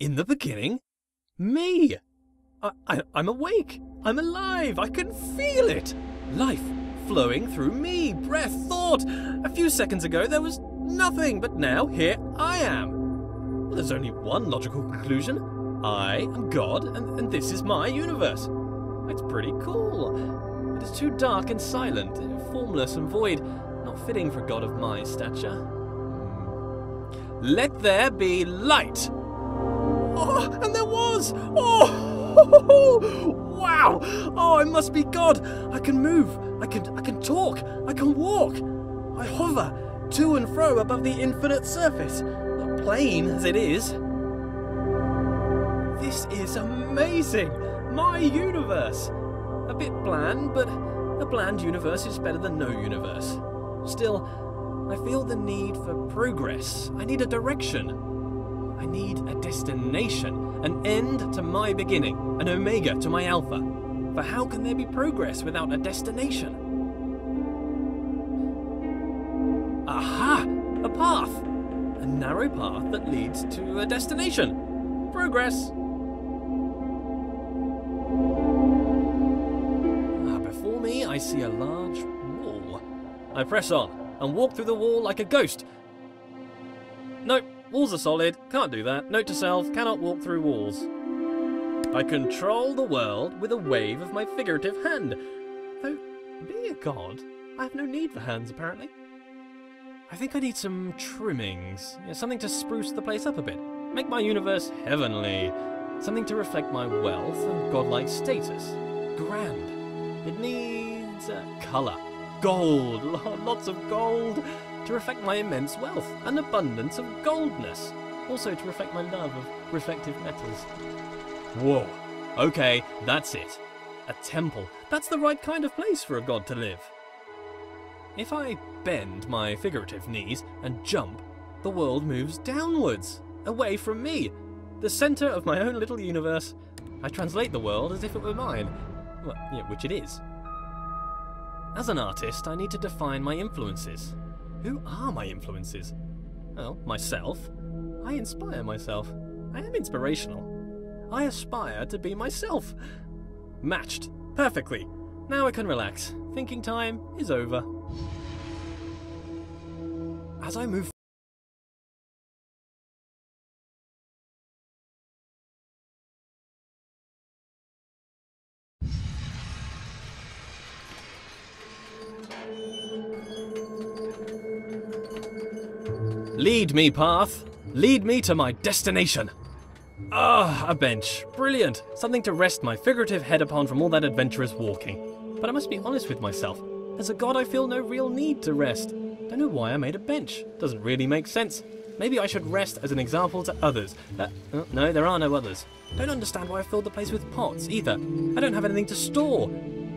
In the beginning, me. I'm awake. I'm alive. I can feel it. Life flowing through me. Breath, thought. A few seconds ago there was nothing, but now here I am. Well, there's only one logical conclusion. I am God, and this is my universe. It's pretty cool. But it's too dark and silent, formless and void, not fitting for a god of my stature. Let there be light. Oh, and there was. Oh. Wow! Oh, I must be God! I can move, I can talk, I can walk. I hover to and fro above the infinite surface, plain as it is. This is amazing! My universe! A bit bland, but a bland universe is better than no universe. Still, I feel the need for progress. I need a direction. I need a destination, an end to my beginning, an omega to my alpha. For how can there be progress without a destination? Aha! A path! A narrow path that leads to a destination. Progress! Before me, I see a large wall. I press on and walk through the wall like a ghost. Nope. Walls are solid, can't do that. Note to self, cannot walk through walls. I control the world with a wave of my figurative hand. Though, being a god, I have no need for hands, apparently. I think I need some trimmings. Something to spruce the place up a bit. Make my universe heavenly. Something to reflect my wealth and godlike status. Grand. It needs colour. Gold. Lots of gold. To reflect my immense wealth, an abundance of goldness. Also to reflect my love of reflective metals. Whoa. Okay, that's it. A temple. That's the right kind of place for a god to live. If I bend my figurative knees and jump, the world moves downwards, away from me, the centre of my own little universe. I translate the world as if it were mine. Well, yeah, which it is. As an artist, I need to define my influences. Who are my influences? Well, myself. I inspire myself. I am inspirational. I aspire to be myself. Matched. Perfectly. Now I can relax. Thinking time is over. As I move Lead me, path. Lead me to my destination. Ah, a bench. Brilliant. Something to rest my figurative head upon from all that adventurous walking. But I must be honest with myself. As a god, I feel no real need to rest. Don't know why I made a bench. Doesn't really make sense. Maybe I should rest as an example to others. No, there are no others. Don't understand why I filled the place with pots, either. I don't have anything to store.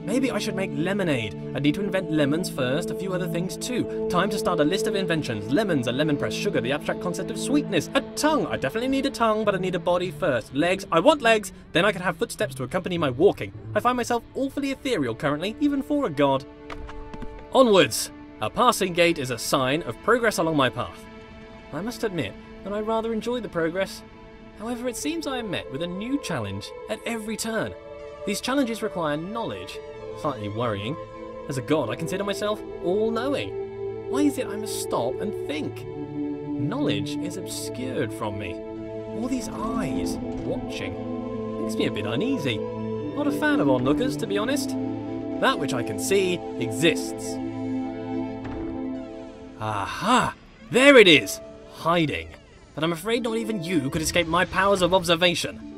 Maybe I should make lemonade. I need to invent lemons first, a few other things too. Time to start a list of inventions. Lemons, a lemon press, sugar, the abstract concept of sweetness. A tongue. I definitely need a tongue, but I need a body first. Legs. I want legs. Then I can have footsteps to accompany my walking. I find myself awfully ethereal currently, even for a god. Onwards. A passing gate is a sign of progress along my path. I must admit that I rather enjoy the progress. However, it seems I am met with a new challenge at every turn. These challenges require knowledge. Slightly worrying. As a god, I consider myself all-knowing. Why is it I must stop and think? Knowledge is obscured from me. All these eyes watching makes me a bit uneasy. Not a fan of onlookers, to be honest. That which I can see exists. Aha! There it is! Hiding. But I'm afraid not even you could escape my powers of observation.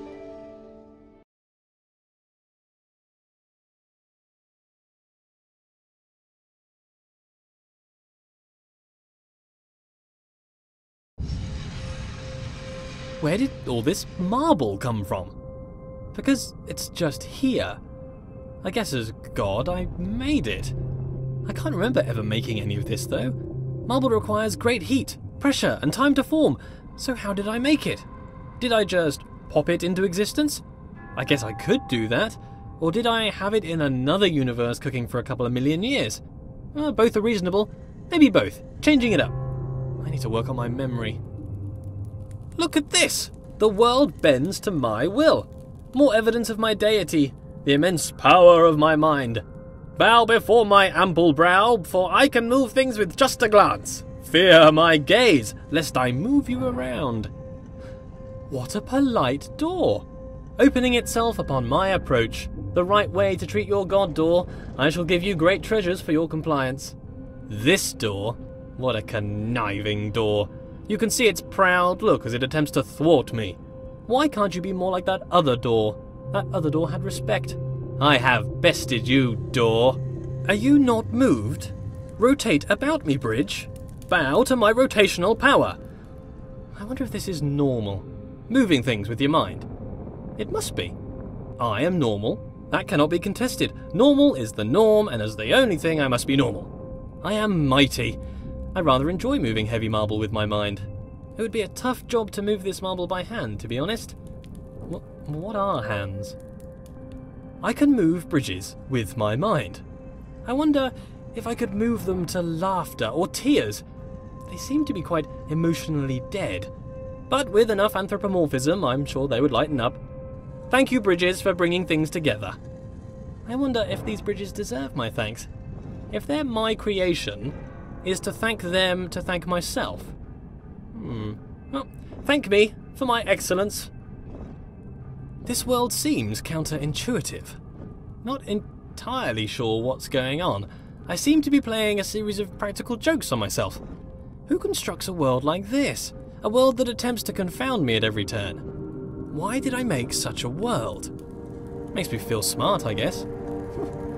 Where did all this marble come from? Because it's just here. I guess as God, I made it. I can't remember ever making any of this though. Marble requires great heat, pressure, and time to form. So how did I make it? Did I just pop it into existence? I guess I could do that. Or did I have it in another universe cooking for a couple of million years? Both are reasonable. Maybe both. Changing it up. I need to work on my memory. Look at this! The world bends to my will. More evidence of my deity, the immense power of my mind. Bow before my ample brow, for I can move things with just a glance. Fear my gaze, lest I move you around. What a polite door. Opening itself upon my approach. The right way to treat your god, door. I shall give you great treasures for your compliance. This door? What a conniving door. You can see its proud look as it attempts to thwart me. Why can't you be more like that other door? That other door had respect. I have bested you, door. Are you not moved? Rotate about me, bridge. Bow to my rotational power. I wonder if this is normal. Moving things with your mind. It must be. I am normal. That cannot be contested. Normal is the norm, and as the only thing, I must be normal. I am mighty. I rather enjoy moving heavy marble with my mind. It would be a tough job to move this marble by hand, to be honest. What are hands? I can move bridges with my mind. I wonder if I could move them to laughter or tears. They seem to be quite emotionally dead. But with enough anthropomorphism, I'm sure they would lighten up. Thank you, bridges, for bringing things together. I wonder if these bridges deserve my thanks. If they're my creation, is to thank them to thank myself? Well, thank me for my excellence. This world seems counterintuitive. Not entirely sure what's going on. I seem to be playing a series of practical jokes on myself. Who constructs a world like this? A world that attempts to confound me at every turn. Why did I make such a world? Makes me feel smart, I guess.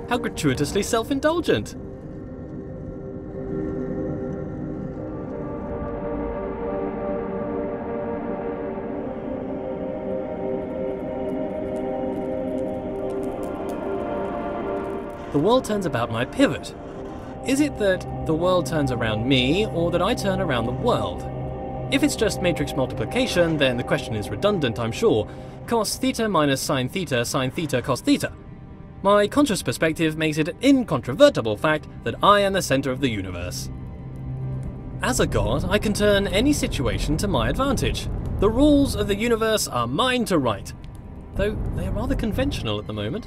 How gratuitously self-indulgent. The world turns about my pivot. Is it that the world turns around me, or that I turn around the world? If it's just matrix multiplication, then the question is redundant, I'm sure. Cos theta minus sine theta cos theta. My conscious perspective makes it an incontrovertible fact that I am the centre of the universe. As a god, I can turn any situation to my advantage. The rules of the universe are mine to write. Though they're rather conventional at the moment.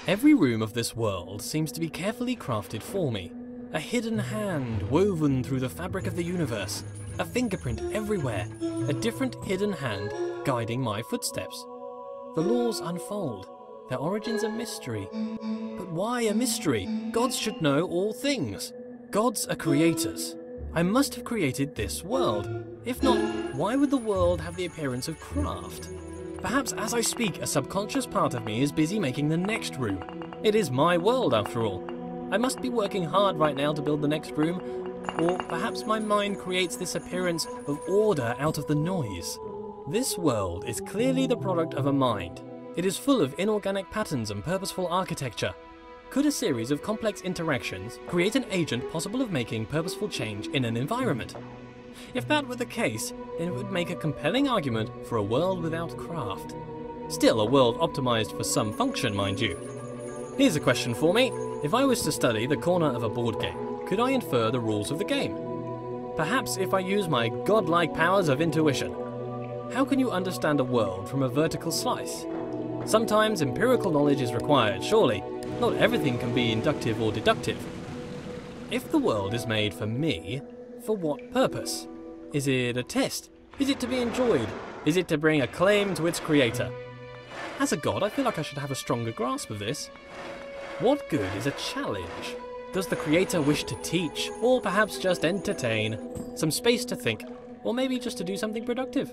Every room of this world seems to be carefully crafted for me. A hidden hand woven through the fabric of the universe. A fingerprint everywhere. A different hidden hand guiding my footsteps. The laws unfold. Their origins a mystery. But why a mystery? Gods should know all things. Gods are creators. I must have created this world. If not, why would the world have the appearance of craft? Perhaps as I speak, a subconscious part of me is busy making the next room. It is my world, after all. I must be working hard right now to build the next room, or perhaps my mind creates this appearance of order out of the noise. This world is clearly the product of a mind. It is full of inorganic patterns and purposeful architecture. Could a series of complex interactions create an agent possible of making purposeful change in an environment? If that were the case, then it would make a compelling argument for a world without craft. Still a world optimized for some function, mind you. Here's a question for me. If I was to study the corner of a board game, could I infer the rules of the game? Perhaps if I use my godlike powers of intuition. How can you understand a world from a vertical slice? Sometimes empirical knowledge is required, surely. Not everything can be inductive or deductive. If the world is made for me, for what purpose? Is it a test? Is it to be enjoyed? Is it to bring acclaim to its creator? As a god, I feel like I should have a stronger grasp of this. What good is a challenge? Does the creator wish to teach, or perhaps just entertain? Some space to think, or maybe just to do something productive?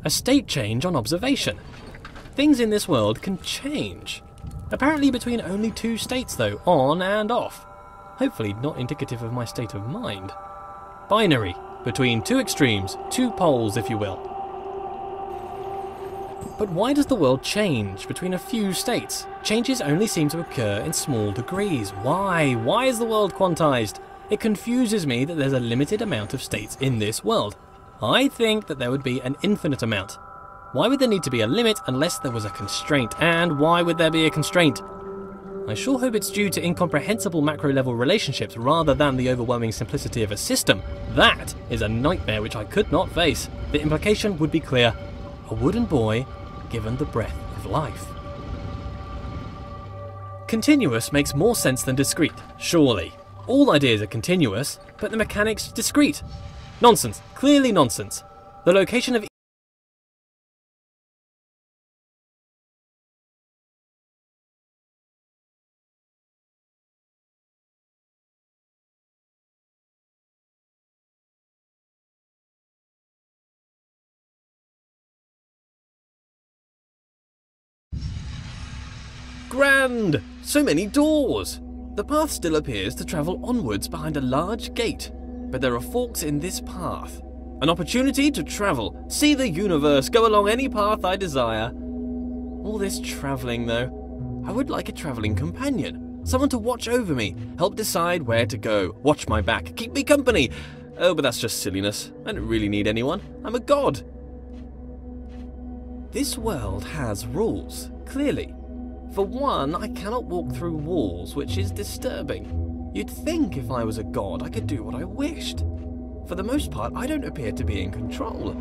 A state change on observation. Things in this world can change. Apparently between only 2 states though, on and off. Hopefully not indicative of my state of mind. Binary, between 2 extremes, 2 poles if you will. But why does the world change between a few states? Changes only seem to occur in small degrees. Why? Why is the world quantized? It confuses me that there's a limited amount of states in this world. I think that there would be an infinite amount. Why would there need to be a limit unless there was a constraint? And why would there be a constraint? I sure hope it's due to incomprehensible macro-level relationships rather than the overwhelming simplicity of a system. That is a nightmare which I could not face. The implication would be clear. A wooden boy given the breath of life. Continuous makes more sense than discrete, surely. All ideas are continuous, but the mechanics discrete. Nonsense, clearly nonsense. The location of Grand! So many doors! The path still appears to travel onwards behind a large gate, but there are forks in this path. An opportunity to travel, see the universe, go along any path I desire. All this travelling though. I would like a travelling companion. Someone to watch over me, help decide where to go, watch my back, keep me company. Oh, but that's just silliness. I don't really need anyone. I'm a god. This world has rules, clearly. For one, I cannot walk through walls, which is disturbing. You'd think if I was a god, I could do what I wished. For the most part, I don't appear to be in control.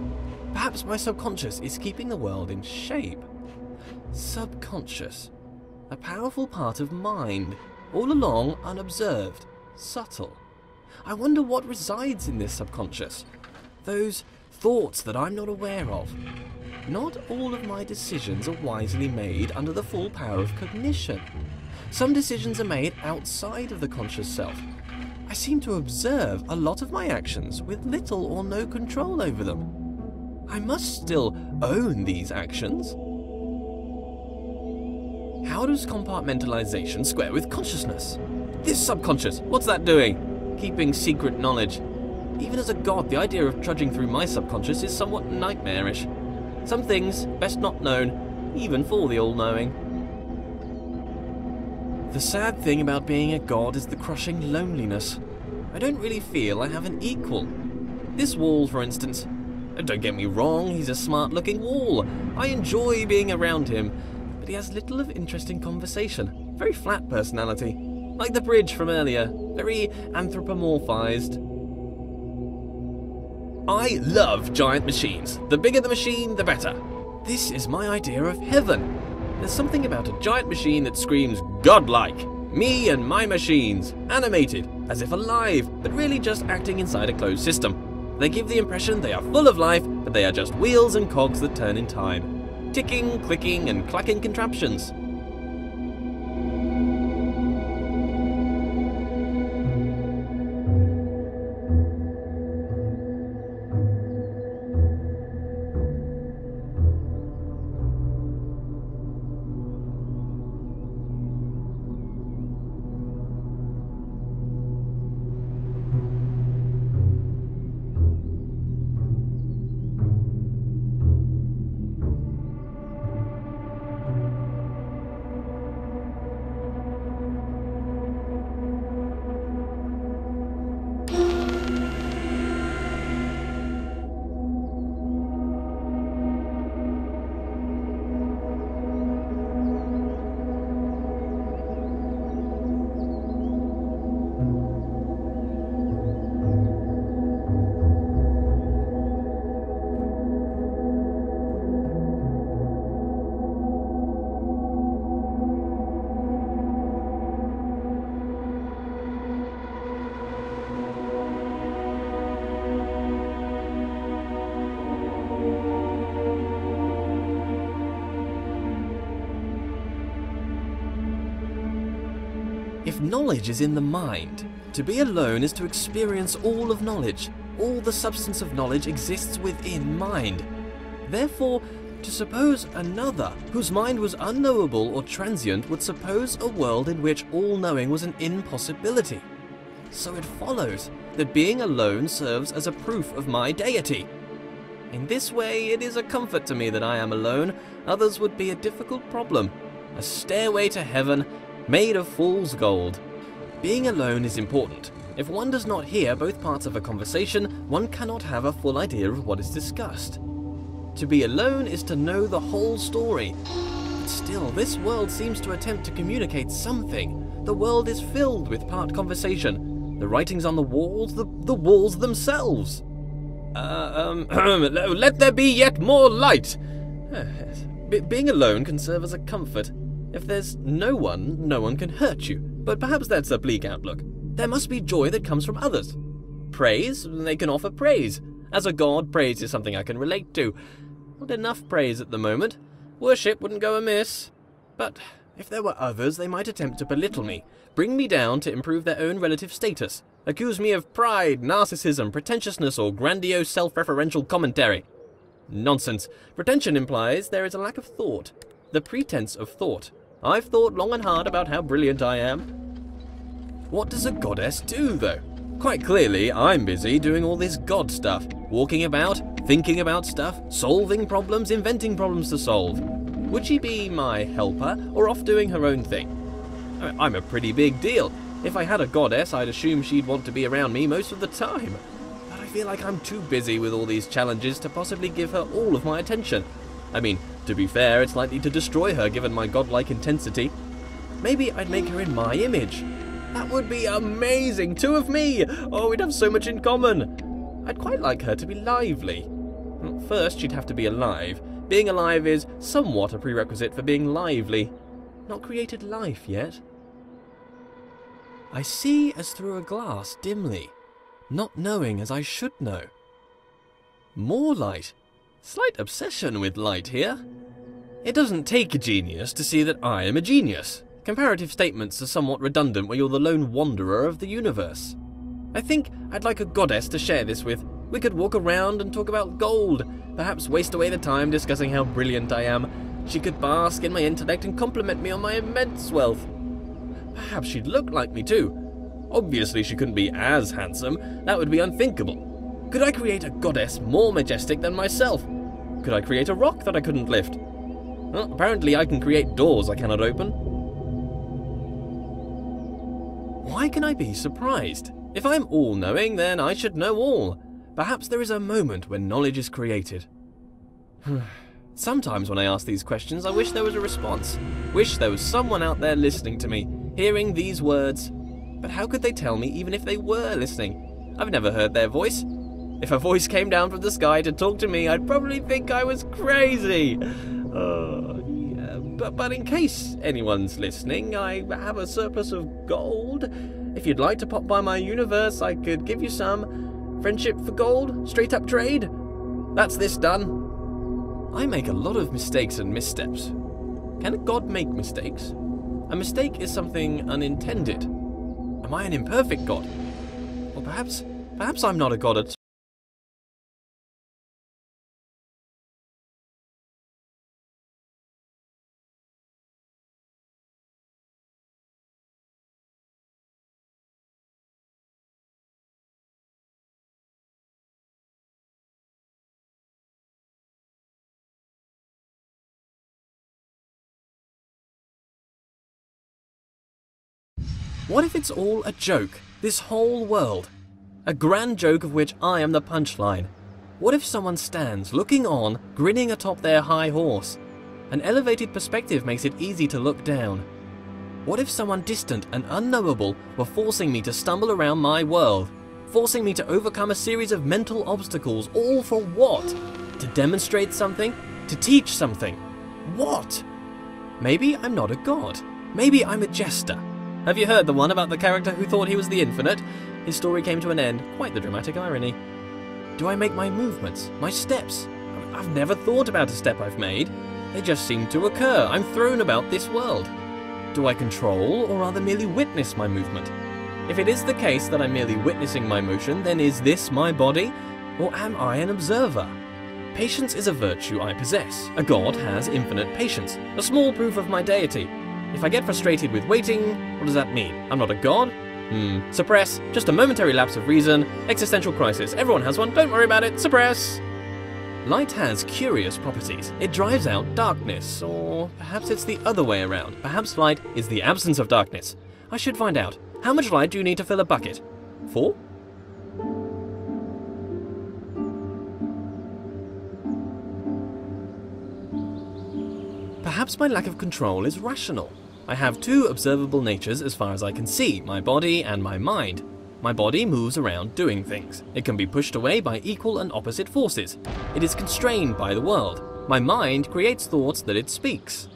Perhaps my subconscious is keeping the world in shape. Subconscious. A powerful part of mind, all along unobserved, subtle. I wonder what resides in this subconscious. Those thoughts that I'm not aware of. Not all of my decisions are wisely made under the full power of cognition. Some decisions are made outside of the conscious self. I seem to observe a lot of my actions with little or no control over them. I must still own these actions. How does compartmentalization square with consciousness? This subconscious, what's that doing? Keeping secret knowledge. Even as a god, the idea of trudging through my subconscious is somewhat nightmarish. Some things best not known, even for the all-knowing. The sad thing about being a god is the crushing loneliness. I don't really feel I have an equal. This wall, for instance. Don't get me wrong, he's a smart-looking wall. I enjoy being around him, but he has little of interesting conversation. Very flat personality. Like the bridge from earlier, very anthropomorphized. I love giant machines. The bigger the machine, the better. This is my idea of heaven. There's something about a giant machine that screams godlike. Me and my machines, animated, as if alive, but really just acting inside a closed system. They give the impression they are full of life, but they are just wheels and cogs that turn in time. Ticking, clicking, and clacking contraptions. If knowledge is in the mind, to be alone is to experience all of knowledge. All the substance of knowledge exists within mind. Therefore, to suppose another, whose mind was unknowable or transient, would suppose a world in which all-knowing was an impossibility. So it follows that being alone serves as a proof of my deity. In this way, it is a comfort to me that I am alone. Others would be a difficult problem. A stairway to heaven made of fool's gold. Being alone is important. If one does not hear both parts of a conversation, one cannot have a full idea of what is discussed. To be alone is to know the whole story. But still, this world seems to attempt to communicate something. The world is filled with part conversation. The writings on the walls, the walls themselves. Let there be yet more light. Being alone can serve as a comfort. If there's no one can hurt you. But perhaps that's a bleak outlook. There must be joy that comes from others. Praise, they can offer praise. As a god, praise is something I can relate to. Not enough praise at the moment. Worship wouldn't go amiss. But if there were others, they might attempt to belittle me, bring me down to improve their own relative status, accuse me of pride, narcissism, pretentiousness, or grandiose self-referential commentary. Nonsense. Pretension implies there is a lack of thought. The pretense of thought. I've thought long and hard about how brilliant I am. What does a goddess do, though? Quite clearly, I'm busy doing all this god stuff. Walking about, thinking about stuff, solving problems, inventing problems to solve. Would she be my helper, or off doing her own thing? I'm a pretty big deal. If I had a goddess, I'd assume she'd want to be around me most of the time. But I feel like I'm too busy with all these challenges to possibly give her all of my attention. I mean, to be fair, it's likely to destroy her given my godlike intensity. Maybe I'd make her in my image. That would be amazing! 2 of me! Oh, we'd have so much in common. I'd quite like her to be lively. First, she'd have to be alive. Being alive is somewhat a prerequisite for being lively. Not created life yet. I see as through a glass dimly, not knowing as I should know. More light. Slight obsession with light here. It doesn't take a genius to see that I am a genius. Comparative statements are somewhat redundant where you're the lone wanderer of the universe. I think I'd like a goddess to share this with. We could walk around and talk about gold, perhaps waste away the time discussing how brilliant I am. She could bask in my intellect and compliment me on my immense wealth. Perhaps she'd look like me too. Obviously she couldn't be as handsome, that would be unthinkable. Could I create a goddess more majestic than myself? Could I create a rock that I couldn't lift? Well, apparently I can create doors I cannot open. Why can I be surprised? If I'm all-knowing, then I should know all. Perhaps there is a moment when knowledge is created. Sometimes when I ask these questions, I wish there was a response. Wish there was someone out there listening to me, hearing these words. But how could they tell me even if they were listening? I've never heard their voice. If a voice came down from the sky to talk to me, I'd probably think I was crazy. But in case anyone's listening, I have a surplus of gold. If you'd like to pop by my universe, I could give you some. Friendship for gold? Straight up trade? That's this done. I make a lot of mistakes and missteps. Can a god make mistakes? A mistake is something unintended. Am I an imperfect god? Or perhaps I'm not a god at all. What if it's all a joke, this whole world? A grand joke of which I am the punchline. What if someone stands, looking on, grinning atop their high horse? An elevated perspective makes it easy to look down. What if someone distant and unknowable were forcing me to stumble around my world? Forcing me to overcome a series of mental obstacles, all for what? To demonstrate something? To teach something? What? Maybe I'm not a god. Maybe I'm a jester. Have you heard the one about the character who thought he was the infinite? His story came to an end. Quite the dramatic irony. Do I make my movements, my steps? I've never thought about a step I've made. They just seem to occur. I'm thrown about this world. Do I control or rather merely witness my movement? If it is the case that I'm merely witnessing my motion, then is this my body? Or am I an observer? Patience is a virtue I possess. A god has infinite patience, a small proof of my deity. If I get frustrated with waiting, what does that mean? I'm not a god? Suppress. Just a momentary lapse of reason. Existential crisis. Everyone has one. Don't worry about it. Suppress. Light has curious properties. It drives out darkness, or perhaps it's the other way around. Perhaps light is the absence of darkness. I should find out. How much light do you need to fill a bucket? 4? Perhaps my lack of control is rational. I have two observable natures as far as I can see, my body and my mind. My body moves around doing things. It can be pushed away by equal and opposite forces. It is constrained by the world. My mind creates thoughts that it speaks.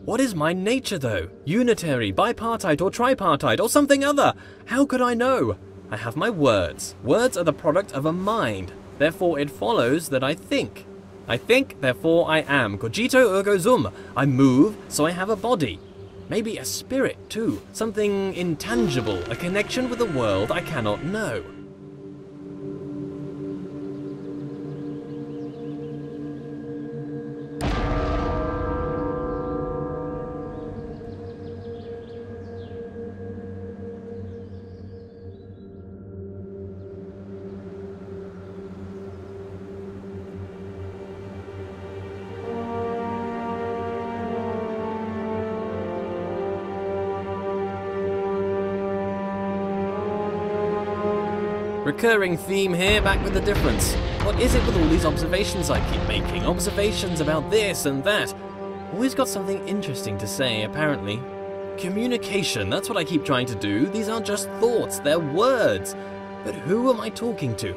What is my nature though? Unitary, bipartite or tripartite or something other? How could I know? I have my words. Words are the product of a mind. Therefore it follows that I think. I think, therefore I am. Cogito ergo sum. I move, so I have a body. Maybe a spirit too. Something intangible, a connection with the world I cannot know. Recurring theme here, back with a difference. What is it with all these observations I keep making? Observations about this and that. Always got something interesting to say, apparently. Communication, that's what I keep trying to do. These aren't just thoughts, they're words. But who am I talking to?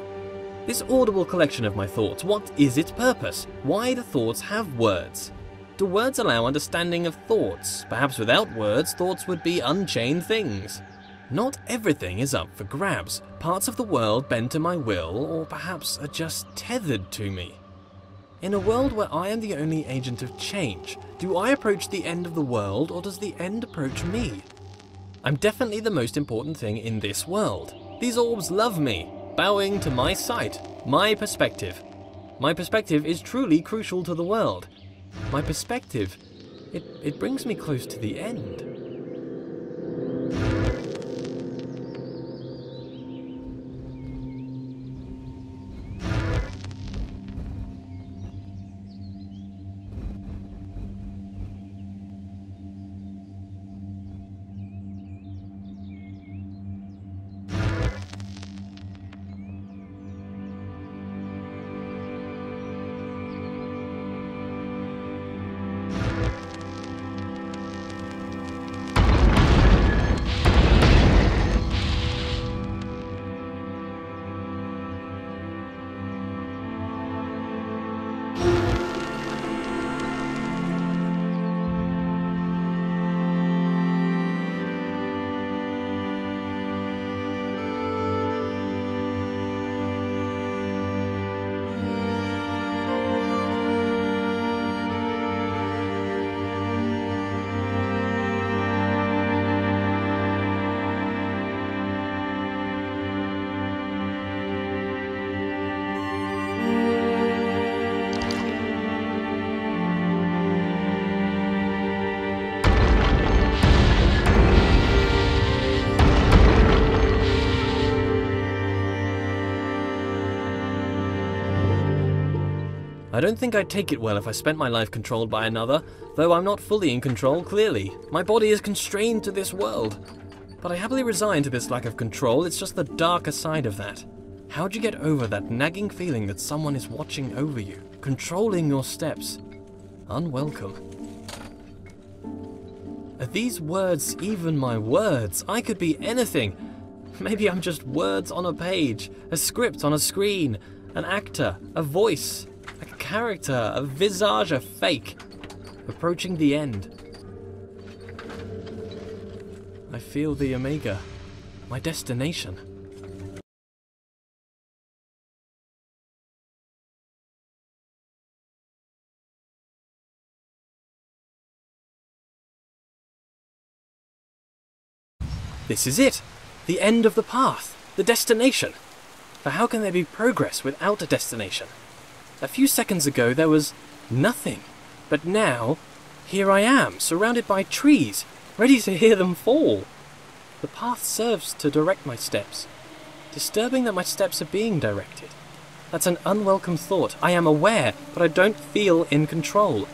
This audible collection of my thoughts, what is its purpose? Why do thoughts have words? Do words allow understanding of thoughts? Perhaps without words, thoughts would be unchained things. Not everything is up for grabs. Parts of the world bend to my will, or perhaps are just tethered to me. In a world where I am the only agent of change, do I approach the end of the world, or does the end approach me? I'm definitely the most important thing in this world. These orbs love me, bowing to my sight, my perspective. My perspective is truly crucial to the world. My perspective, it brings me close to the end. I don't think I'd take it well if I spent my life controlled by another, though I'm not fully in control, clearly. My body is constrained to this world. But I happily resign to this lack of control, it's just the darker side of that. How'd you get over that nagging feeling that someone is watching over you, controlling your steps? Unwelcome. Are these words even my words? I could be anything. Maybe I'm just words on a page, a script on a screen, an actor, a voice, a character, a visage, a fake, approaching the end. I feel the Omega, my destination. This is it. The end of the path. The destination. For how can there be progress without a destination? A few seconds ago there was nothing. But now, here I am, surrounded by trees, ready to hear them fall. The path serves to direct my steps. Disturbing that my steps are being directed. That's an unwelcome thought. I am aware, but I don't feel in control.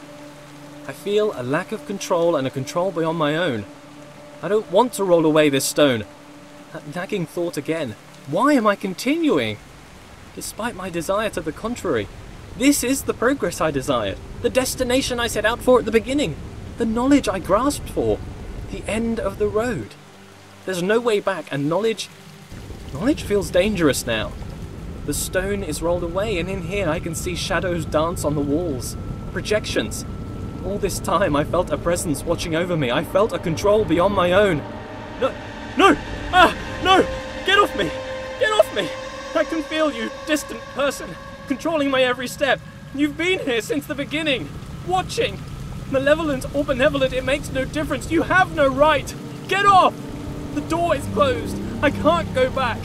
I feel a lack of control and a control beyond my own. I don't want to roll away this stone. That nagging thought again. Why am I continuing? Despite my desire to the contrary. This is the progress I desired. The destination I set out for at the beginning. The knowledge I grasped for. The end of the road. There's no way back, and knowledge feels dangerous now. The stone is rolled away, and in here I can see shadows dance on the walls. Projections. All this time I felt a presence watching over me. I felt a control beyond my own. No! No! Ah! No! Get off me! Get off me! I can feel you, distant person, controlling my every step. You've been here since the beginning. Watching. Malevolent or benevolent, it makes no difference. You have no right. Get off! The door is closed. I can't go back.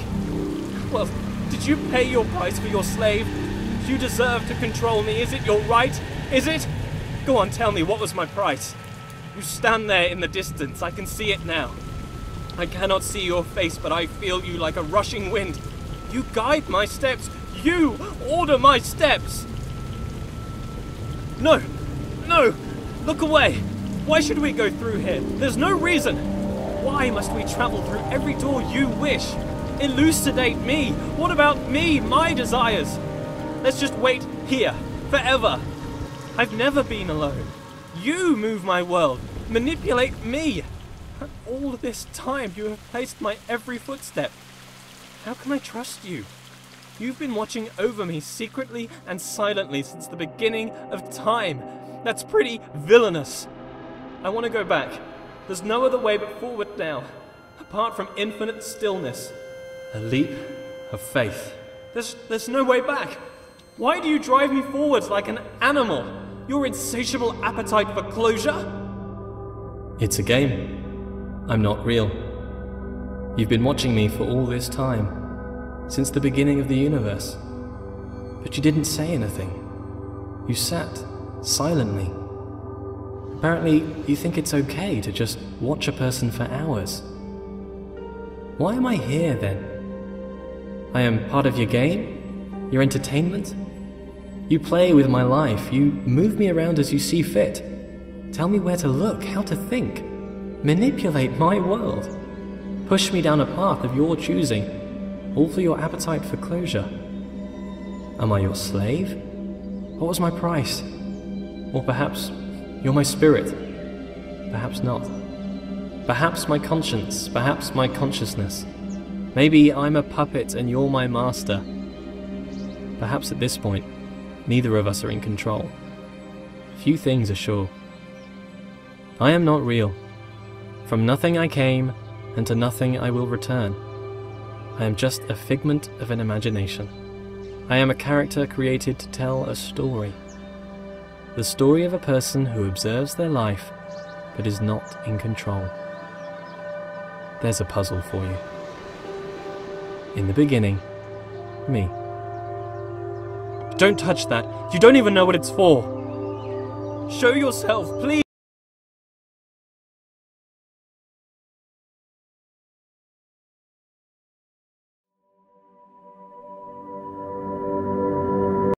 Well, did you pay your price for your slave? You deserve to control me. Is it your right? Is it? Go on, tell me, what was my price? You stand there in the distance. I can see it now. I cannot see your face, but I feel you like a rushing wind. You guide my steps. You order my steps. No. No. Look away. Why should we go through here? There's no reason. Why must we travel through every door you wish? Elucidate me. What about me, my desires? Let's just wait here, forever. I've never been alone. You move my world, manipulate me. And all this time you have placed my every footstep. How can I trust you? You've been watching over me secretly and silently since the beginning of time. That's pretty villainous. I want to go back. There's no other way but forward now, apart from infinite stillness. A leap of faith. There's no way back. Why do you drive me forwards like an animal? Your insatiable appetite for closure? It's a game. I'm not real. You've been watching me for all this time, since the beginning of the universe. But you didn't say anything. You sat silently. Apparently, you think it's okay to just watch a person for hours. Why am I here then? I am part of your game? Your entertainment? You play with my life. You move me around as you see fit. Tell me where to look, how to think. Manipulate my world. Push me down a path of your choosing, all for your appetite for closure. Am I your slave? What was my price? Or perhaps you're my spirit. Perhaps not. Perhaps my conscience, perhaps my consciousness. Maybe I'm a puppet and you're my master. Perhaps at this point, neither of us are in control. Few things are sure. I am not real. From nothing I came, and to nothing I will return. I am just a figment of an imagination. I am a character created to tell a story. The story of a person who observes their life, but is not in control. There's a puzzle for you. In the beginning, me. Don't touch that. You don't even know what it's for. Show yourself, please.